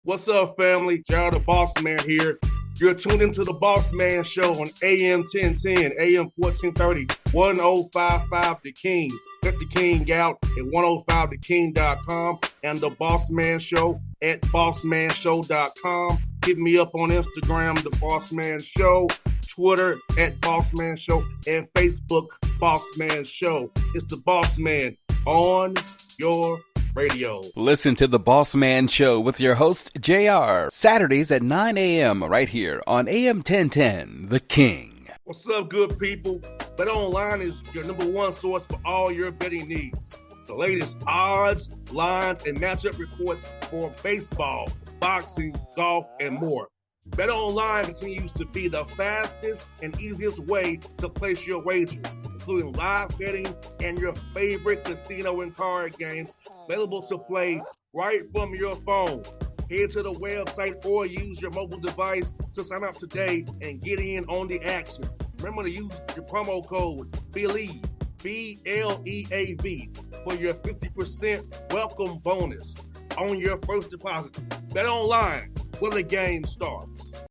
What's up, family? Jared the Boss Man here. You're tuned into the Bossman Show on AM 1010, AM 1430, 1055 The King. Let the King out at 105theking.com and the Bossman Show at bossmanshow.com. Hit me up on Instagram, The Bossman Show, Twitter at Bossman Show, and Facebook, Bossman Show. It's the Bossman on your radio. Listen to the Bossman Show with your host, JR, Saturdays at 9 a.m. right here on AM 1010, The King. What's up, good people? BetOnline is your number one source for all your betting needs. The latest odds, lines, and matchup reports for baseball, boxing, golf, and more. BetOnline continues to be the fastest and easiest way to place your wagers, including live betting and your favorite casino and card games available to play right from your phone. Head to the website or use your mobile device to sign up today and get in on the action. Remember to use your promo code BELIEVE, BLEAV, for your 50% welcome bonus on your first deposit. BetOnline, where the game starts.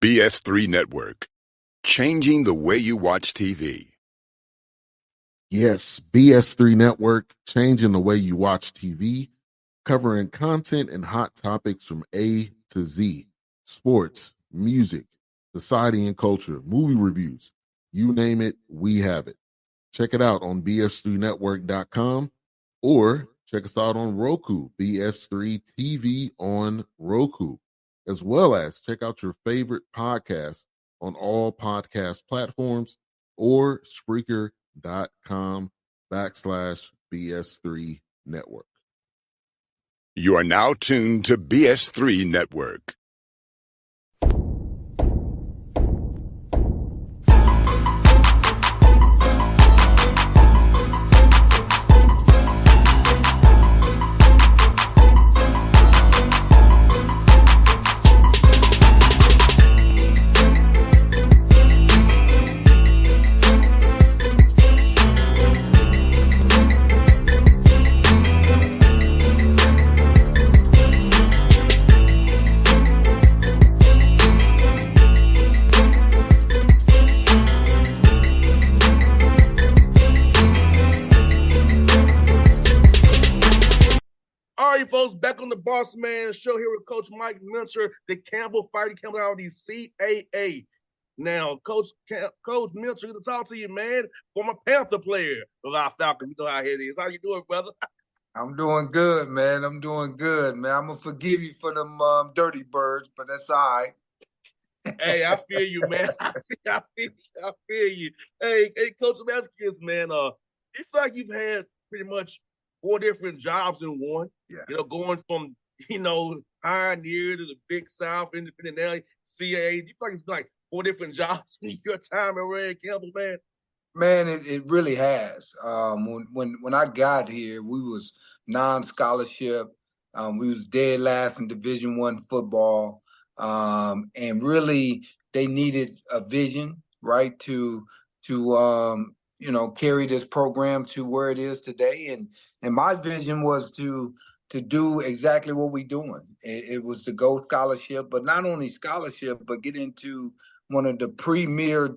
BS3 Network, changing the way you watch TV. Yes, BS3 Network, changing the way you watch TV, covering content and hot topics from A to Z, sports, music, society and culture, movie reviews, you name it, we have it. Check it out on bs3network.com or check us out on Roku, BS3 TV on Roku, as well as check out your favorite podcast on all podcast platforms or Spreaker.com/BS3 Network. You are now tuned to BS3 Network. All right, folks, back on the Bossman Show here with Coach Mike Minter, the Campbell Fighting Campbell out of the CAA. Now, Coach Minter, good to talk to you, man. Former Panther player of our Falcons. You know how it is. How you doing, brother? I'm doing good, man. I'm doing good, man. I'm going to forgive you for them dirty birds, but that's all right. Hey, I feel you, man. I feel you. Hey, Coach, I'm asking you this, man. It's like you've had pretty much 4 different jobs in one. Yeah. You know, going from, Pioneer to the Big South, Independent Alley, CAA. You feel like it's been like 4 different jobs in your time at Red Campbell, man? Man, it really has. When I got here, we was non-scholarship. We was dead last in Division I football. And really, they needed a vision, right, to carry this program to where it is today. And my vision was to do exactly what we're doing. It was to go scholarship, but not only scholarship, but get into one of the premier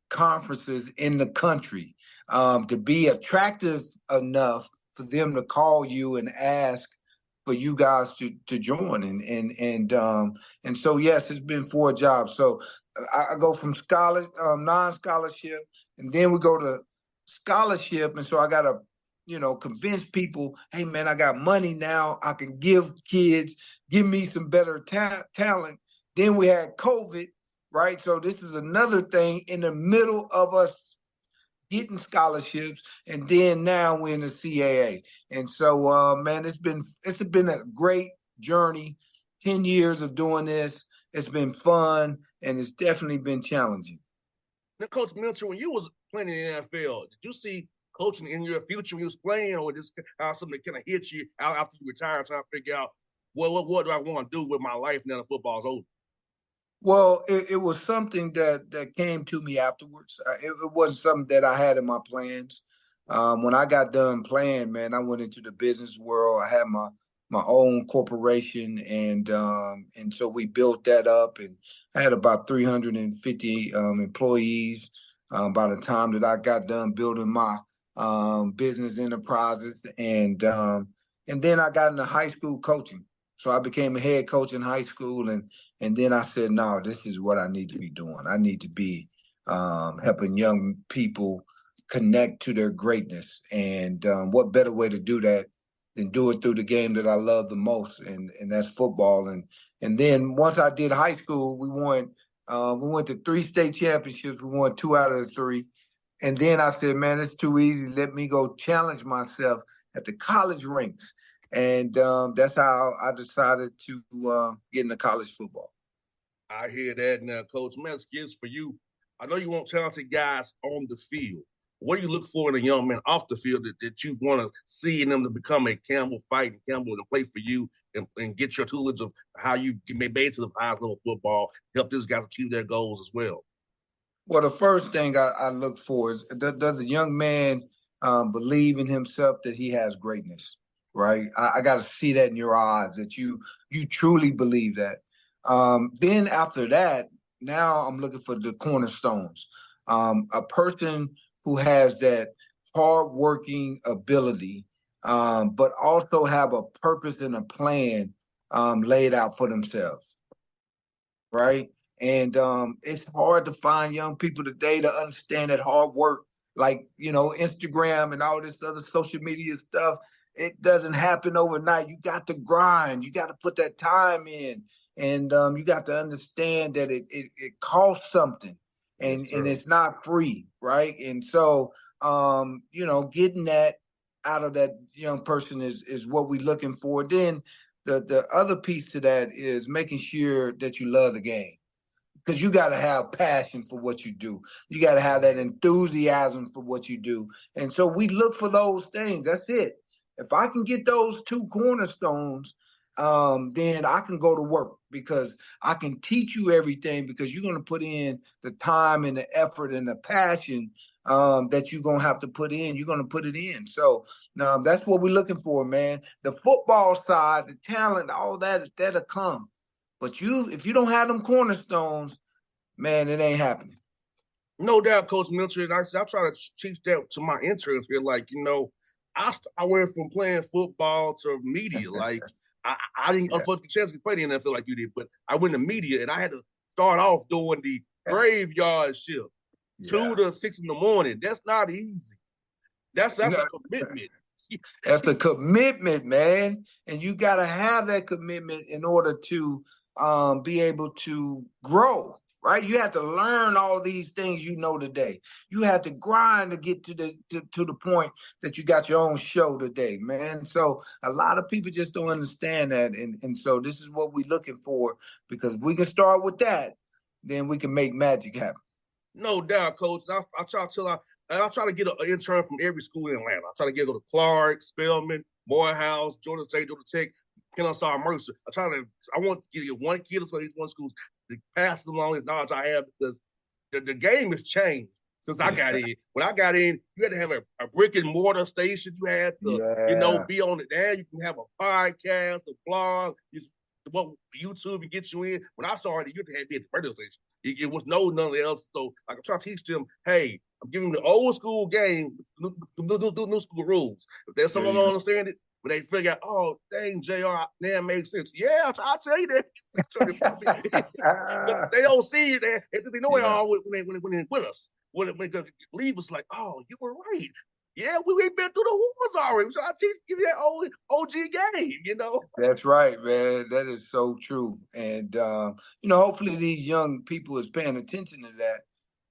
conferences in the country, to be attractive enough for them to call you and ask for you guys to join. And so, yes, it's been 4 jobs. So I go from non-scholarship, and then we go to scholarship. And so I got to, convince people, hey, man, I got money now. I can give kids, give me some better talent. Then we had COVID, right? So this is another thing in the middle of us getting scholarships, and then now we're in the CAA. And so, man, it's been a great journey. 10 years of doing this. It's been fun, and it's definitely been challenging. Now, Coach Minter, when you was playing in the NFL, did you see coaching in your future when you was playing, or this something that kind of hit you out after you retired, trying to figure out what do I want to do with my life now that football's over? Well, it was something that came to me afterwards. It wasn't something that I had in my plans. When I got done playing, man, I went into the business world. I had my my own corporation, and so we built that up, and I had about 350 employees by the time that I got done building my business enterprises, and then I got into high school coaching. So I became a head coach in high school, and then I said, no, this is what I need to be doing. I need to be helping young people connect to their greatness, and what better way to do that than do it through the game that I love the most, and that's football. And then once I did high school, we won. We went to 3 state championships. We won 2 out of the 3. And then I said, man, it's too easy. Let me go challenge myself at the college ranks. And that's how I decided to get into college football. I hear that now, Coach. Man, it's for you. I know you want talented guys on the field. What do you look for in a young man off the field that you want to see in them to become a Campbell fighting Campbell to play for you and get your tutelage of how you may be to the highest level of football, help these guys achieve their goals as well? Well, the first thing I look for is, does a young man believe in himself that he has greatness, right? I got to see that in your eyes, that you truly believe that. Then after that, now I'm looking for the cornerstones. A person who has that hardworking ability, but also have a purpose and a plan laid out for themselves, right? And it's hard to find young people today to understand that hard work, like, Instagram and all this other social media stuff. It doesn't happen overnight. You got to grind. You got to put that time in, and you got to understand that it costs something, and Yes, and it's not free, right? And so, getting that out of that young person is what we're looking for. Then the other piece to that is making sure that you love the game, because you got to have passion for what you do. You got to have that enthusiasm for what you do. And so we look for those things. That's it. If I can get those 2 cornerstones, then I can go to work, because I can teach you everything, because you're going to put in the time and the effort and the passion that you're going to have to put in. You're going to put it in. So that's what we're looking for, man. The football side, the talent, all that'll come. But if you don't have them cornerstones, man, it ain't happening. No doubt, Coach Milcher. And I try to teach that to my interns here. Like, I went from playing football to media. Like, I didn't unfortunately chance to play the NFL like you did, but I went to media, and I had to start off doing the graveyard shift, 2 to 6 in the morning. That's not easy. That's a commitment. That's a commitment, man. And you got to have that commitment in order to be able to grow, right? You have to learn all these things today. You have to grind to get to the point that you got your own show today, man. So a lot of people just don't understand that. And so this is what we're looking for, because if we can start with that, then we can make magic happen. No doubt, Coach. I try to get an intern from every school in Atlanta. I try to get to Clark, Spelman, Morehouse, Georgia State, Georgia Tech, Kennesaw, Mercer. I want to get one kid to each one school to pass along his knowledge I have, because the game has changed since I got in. When I got in, you had to have a brick and mortar station. You had to, be on it there. You can have a podcast, a blog, YouTube and get you in. When I started, you had to be at the radio station. It was none else. So I'm trying to teach them, hey, I'm giving them the old school game, new school rules. If there's someone who don't understand it, but they figure out, oh, dang, JR, that makes sense. Yeah, I'll tell you that. But they don't see it. They know it all when they're with us. When they leave us, like, oh, you were right. Yeah, we've been through the wars already. So I give you that old OG game, That's right, man. That is so true. And, hopefully these young people is paying attention to that,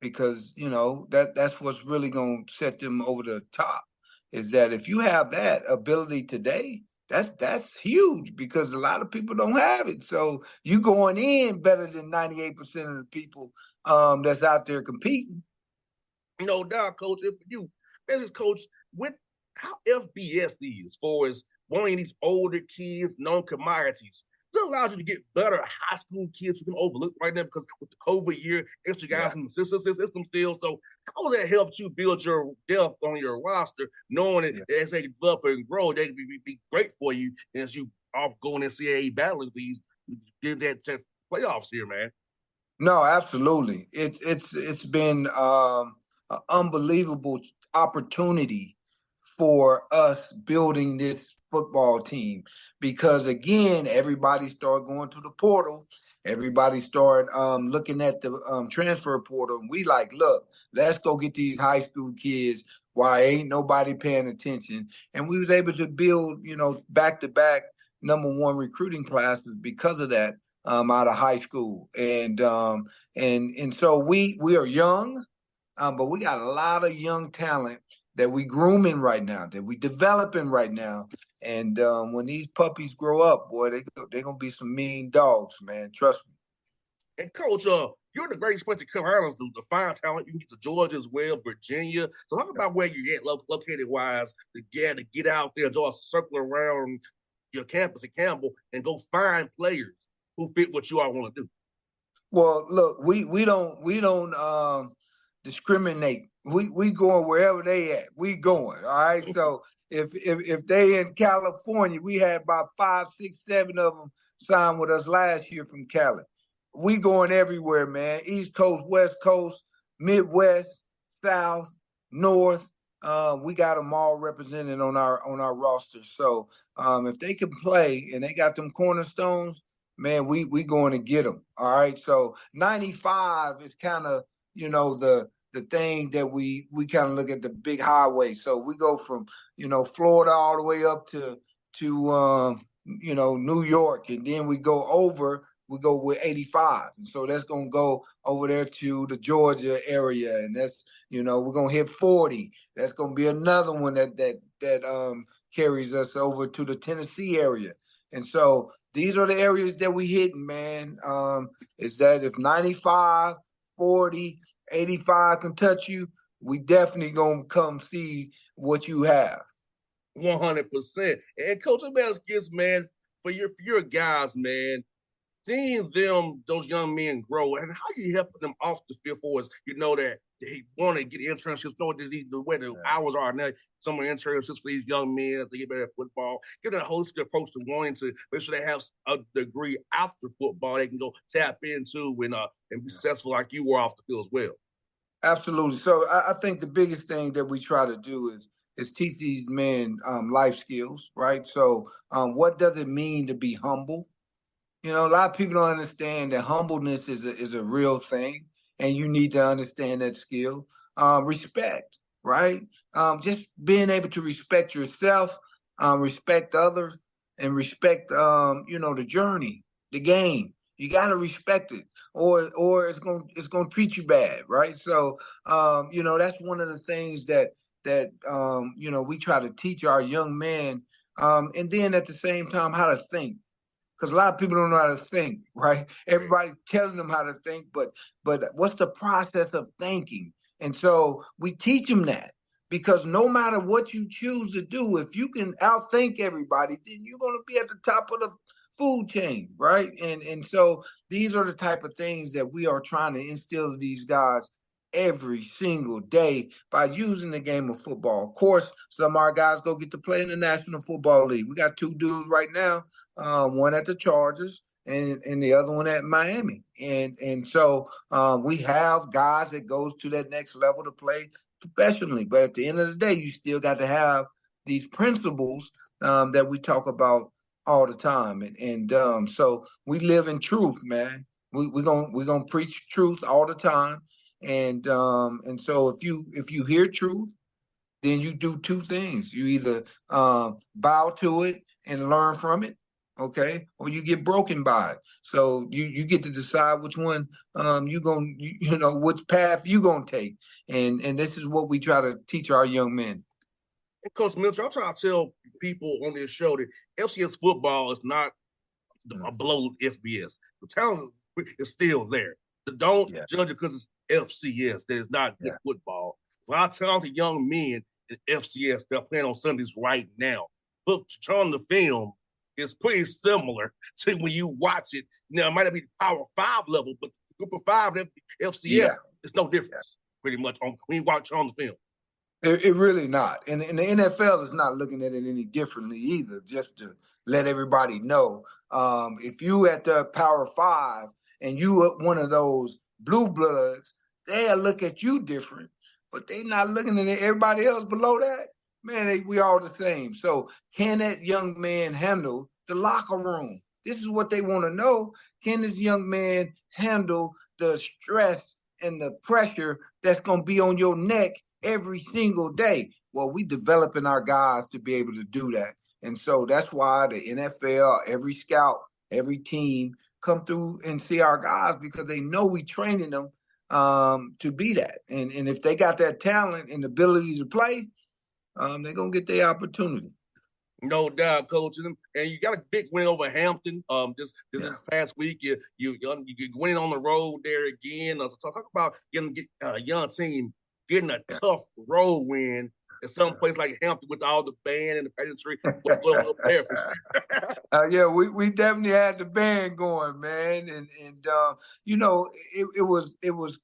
because, that's what's really going to set them over the top, is that if you have that ability today, that's huge, because a lot of people don't have it. So you going in better than 98% of the people that's out there competing. No doubt, Coach. If you, business coach, with how FBS is as far as wanting these older kids, known commodities, it allows you to get better high school kids who can overlook right now, because with the COVID year, extra guys in the system still. So how that helped you build your depth on your roster, knowing that as they develop and grow, they can be great for you as you off going NCAA battling fees. Give that to playoffs here, man. No, absolutely. It's been an unbelievable opportunity for us building this football team because again, everybody started going to the portal. Everybody started looking at the transfer portal, and we like, look, let's go get these high school kids while ain't nobody paying attention. And we was able to build, back to back #1 recruiting classes because of that out of high school, and so we are young, but we got a lot of young talent that we grooming right now, that we developing right now, and when these puppies grow up, boy, they're gonna be some mean dogs, man. Trust me. And Coach, you're in the great place to Carolinas to find talent. You can get to Georgia as well, Virginia. So talk about where you're at located wise to get out there, just circle around your campus at Campbell and go find players who fit what you all want to do. Well, look, we don't discriminate. We going wherever they at. We going. All right. So if they in California, we had about 5, 6, 7 of them signed with us last year from Cali. We going everywhere, man. East Coast, West Coast, Midwest, South, North. We got them all represented on our roster. So if they can play and they got them cornerstones, man, we going to get them. All right. So 95 is kind of, the thing that we kind of look at the big highway. So we go from, Florida all the way up to New York. And then we go with 85. And so that's going to go over there to the Georgia area. And that's, we're going to hit 40. That's going to be another one that carries us over to the Tennessee area. And so these are the areas that we hitting, man. Is that if 95, 40, 85 can touch you, we definitely going to come see what you have. 100%. And Coach, let me ask this, man, for your guys, man, seeing those young men grow, and how you helping them off the field for us, that they want to get internships, know the way the hours are now, some of the internships for these young men as they get better at football, get a holistic approach to wanting to make sure they have a degree after football they can go tap into and be successful like you were off the field as well. Absolutely. So I think the biggest thing that we try to do is teach these men life skills, right? So what does it mean to be humble? A lot of people don't understand that humbleness is a real thing, and you need to understand that skill. Respect, right? Just being able to respect yourself, respect others, and respect, the journey, the game. You got to respect it, or it's gonna treat you bad, right? So, that's one of the things that we try to teach our young men, and then at the same time how to think. Because a lot of people don't know how to think, right? Everybody's telling them how to think, but what's the process of thinking? And so we teach them that, because no matter what you choose to do, if you can outthink everybody, then you're going to be at the top of the food chain, right? And so these are the type of things that we are trying to instill to these guys every single day by using the game of football. Of course, some of our guys go get to play in the National Football League. We got 2 dudes right now. One at the Chargers and the other one at Miami. And so we have guys that goes to that next level to play professionally. But at the end of the day, you still got to have these principles that we talk about all the time. And so we live in truth, man. We're gonna preach truth all the time. And so if you hear truth, then you do 2 things. You either bow to it and learn from it, okay, or you get broken by it. So you get to decide which one which path you gonna take, and this is what we try to teach our young men. And Coach Mitchell, I'm trying to tell people on this show that FCS football is not below FBS. The talent is still there. Don't judge it because it's FCS. That is not good football. A lot of talented young men in FCS that are playing on Sundays right now. But on the film, it's pretty similar to when you watch it. Now, it might not be Power 5 level, but Group of 5 FCS, it's no difference pretty much when you watch on the film. It really not. And the NFL is not looking at it any differently either. Just let everybody know. If you at the Power 5 and you are one of those blue bloods, they'll look at you different, but they not looking at everybody else below that. Man, we all the same. So can that young man handle the locker room? This is what they want to know. Can this young man handle the stress and the pressure that's going to be on your neck every single day? Well, we developing our guys to be able to do that. And so that's why the NFL, every scout, every team come through and see our guys, because they know we training them to be that. And if they got that talent and ability to play, they're going to get their opportunity. No doubt, Coach. And you got a big win over Hampton this past week. You winning on the road there again. Talk about getting a young team getting a tough road win in some place like Hampton with all the band and the pageantry. What up there for sure. Yeah, we definitely had the band going, man, and it was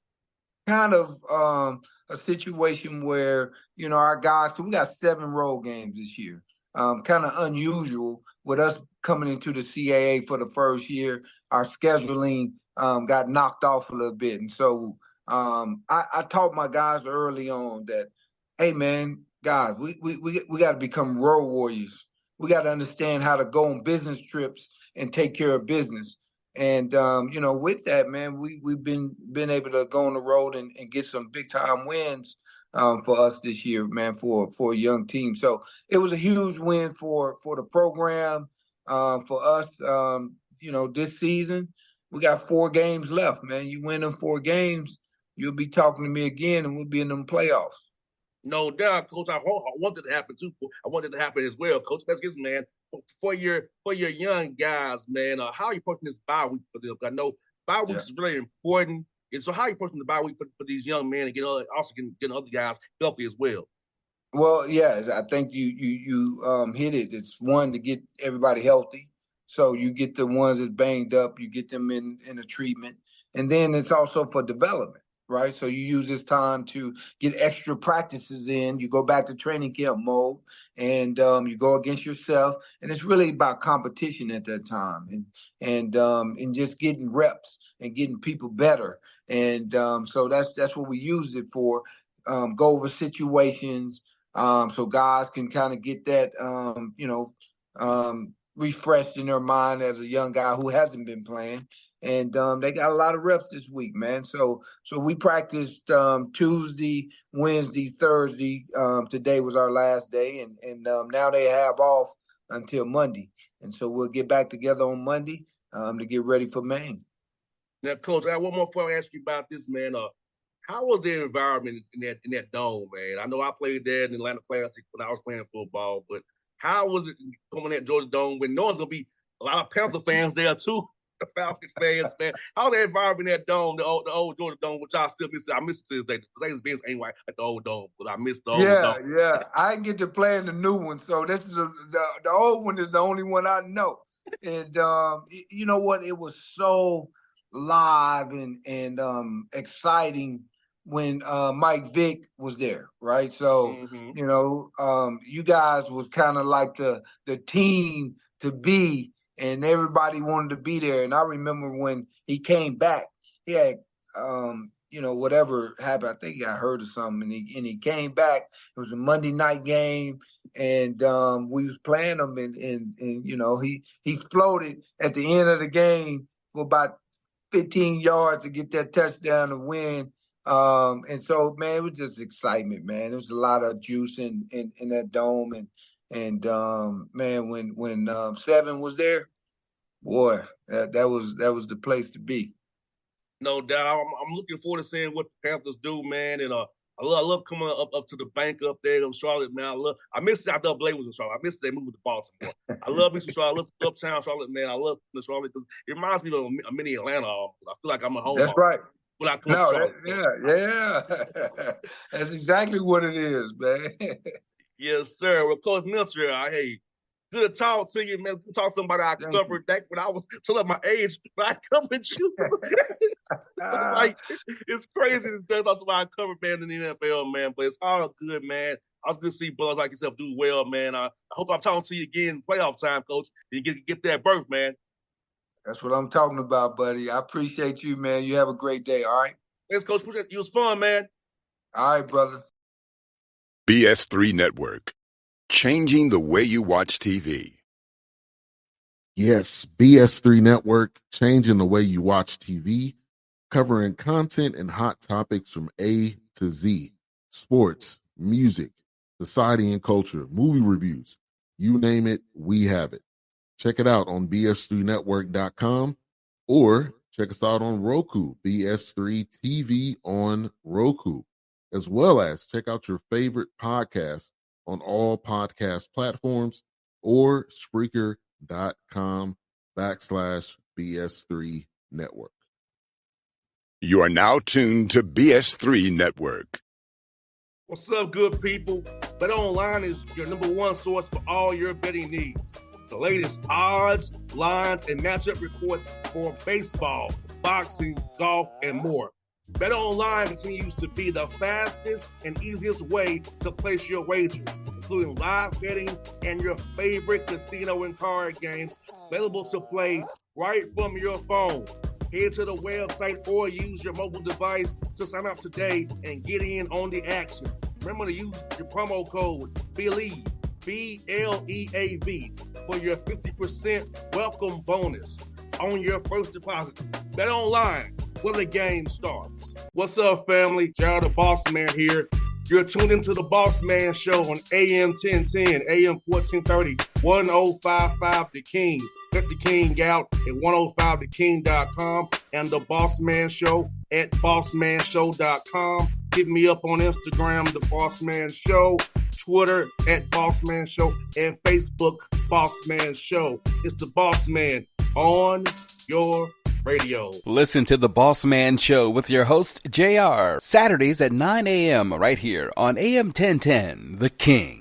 kind of a situation where our guys. So we got 7 road games this year. Kind of unusual with us coming into the CAA for the first year. Our scheduling got knocked off a little bit, and so I taught my guys early on that, hey man, guys, we got to become road warriors. We got to understand how to go on business trips and take care of business. And with that, man, we've been able to go on the road and get some big time wins for us this year, man, for a young team. So it was a huge win for the program, for us. This season we got 4 games left, man. You win them 4 games, you'll be talking to me again, and we'll be in them playoffs. No doubt, Coach. I want it to happen too. I want it to happen as well, Coach. Let's man, for your young guys, man. How are you approaching this bye week for them? I know bye weeks is really important. And so how are you approaching the bye week for these young men and getting other guys healthy as well? Well, yeah, I think you hit it. It's one, to get everybody healthy. So you get the ones that's banged up, you get them in a treatment. And then it's also for development, right? So you use this time to get extra practices in. You go back to training camp mode, and you go against yourself. And it's really about competition at that time, and just getting reps and getting people better. And so that's what we used it for. Go over situations, so guys can kind of get that, refreshed in their mind as a young guy who hasn't been playing. And they got a lot of reps this week, man. So we practiced Tuesday, Wednesday, Thursday. Today was our last day, and now they have off until Monday. And so we'll get back together on Monday to get ready for Maine. Now, Coach, I have one more before I ask you about this, man. How was the environment in that dome, man? I know I played there in the Atlanta Classic when I was playing football, but how was it coming at Georgia Dome when knowing there's gonna be a lot of Panther fans there too, the Falcon fans, man? How's the environment in that dome, the old Georgia Dome, which I still miss? I miss it to this day. Mercedes-Benz ain't like the old dome, but I miss the old dome. Yeah. I didn't get to play in the new one, so this is the old one is the only one I know. And you know what? It was so live and exciting when Mike Vick was there, right? So you guys was kind of like the team to be, and everybody wanted to be there. And I remember when he came back, he had whatever happened, I think he got hurt or something, and he came back. It was a Monday night game, and we was playing him, and he floated at the end of the game for about 15 yards to get that touchdown to win. And so, man, it was just excitement, man. There was a lot of juice in that dome, and man, when 7 was there, boy, that was the place to be. No doubt. I'm looking forward to seeing what the Panthers do, man. And I love coming up to the bank up there in Charlotte, man. I miss it. I thought Blake was in Charlotte. I miss they moved to Baltimore. I love me some Charlotte. I love uptown Charlotte, man. I love the Charlotte because it reminds me of a mini Atlanta. I feel like I'm at home. That's right. When I come to Charlotte. Yeah. That's exactly what it is, man. Yes, sir. Well, Coach Milcher, hey, good to talk to you, man. Good to talk to somebody I covered back when I was telling my age, but I covered you. So it's crazy to talk to somebody I covered, man, in the NFL, man. But it's all good, man. I was good to see brothers like yourself do well, man. I hope I'm talking to you again playoff time, Coach, and you get that berth, man. That's what I'm talking about, buddy. I appreciate you, man. You have a great day, all right? Thanks, Coach. Appreciate it. It was fun, man. All right, brother. BS3 Network. Changing the way you watch TV. Yes, BS3 Network, changing the way you watch TV, covering content and hot topics from A to Z. Sports, music, society and culture, movie reviews. You name it, we have it. Check it out on bs3network.com or check us out on Roku, BS3 TV on Roku, as well as check out your favorite podcast on all podcast platforms or Spreaker.com/BS3 Network. You are now tuned to BS3 Network. What's up, good people? Bet Online is your number one source for all your betting needs. The latest odds, lines, and matchup reports for baseball, boxing, golf, and more. Bet Online continues to be the fastest and easiest way to place your wagers, including live betting and your favorite casino and card games available to play right from your phone. Head to the website or use your mobile device to sign up today and get in on the action. Remember to use your promo code BELIEVE, BLEAV, for your 50% welcome bonus on your first deposit. Bet Online, where the game starts. What's up, family? Jared the Bossman here. You're tuned into the Bossman Show on AM 1010, AM 1430, 1055 The King. Check The King out at 105theking.com and the Bossman Show at bossmanshow.com. Hit me up on Instagram, The Bossman Show, Twitter at Bossman Show, and Facebook, Bossman Show. It's the Bossman on your radio. Listen to the Bossman Show with your host, JR, Saturdays at 9 a.m. right here on AM 1010, The King.